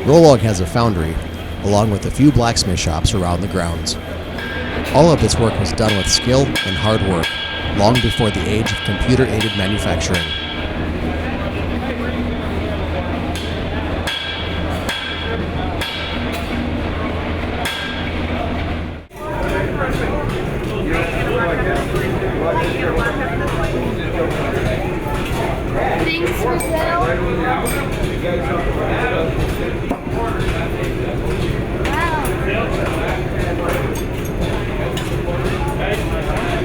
Rolog has a foundry, along with a few blacksmith shops around the grounds. All of this work was done with skill and hard work, long before the age of computer-aided manufacturing. Thanks, Michelle.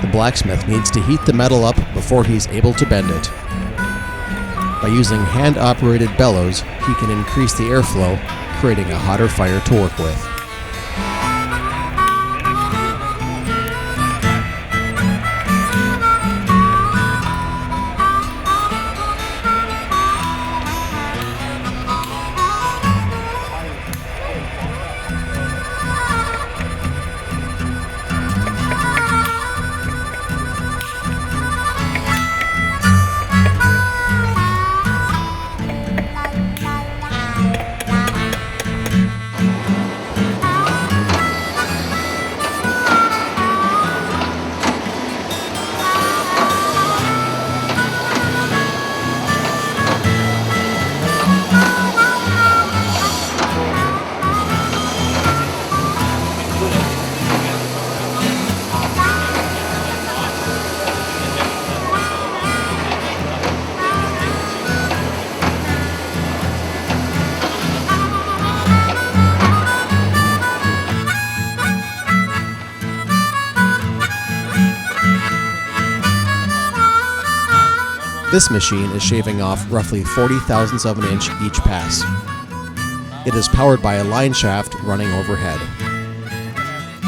The blacksmith needs to heat the metal up before he's able to bend it. By using hand-operated bellows, he can increase the airflow, creating a hotter fire to work with. This machine is shaving off roughly 40 thousandths of an inch each pass. It is powered by a line shaft running overhead.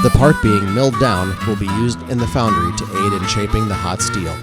The part being milled down will be used in the foundry to aid in shaping the hot steel.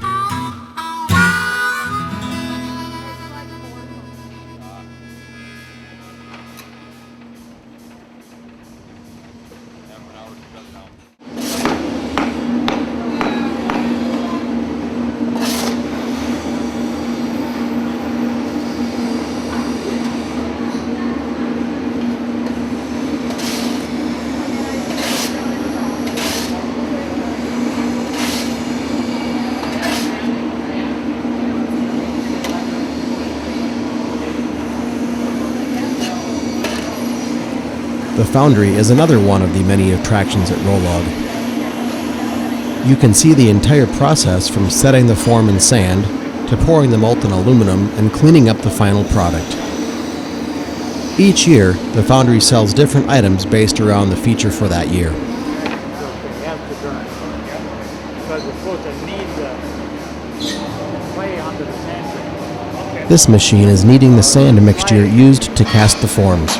The foundry is another one of the many attractions at Rolog. You can see the entire process from setting the form in sand to pouring the molten aluminum and cleaning up the final product. Each year, the foundry sells different items based around the feature for that year. This machine is kneading the sand mixture used to cast the forms.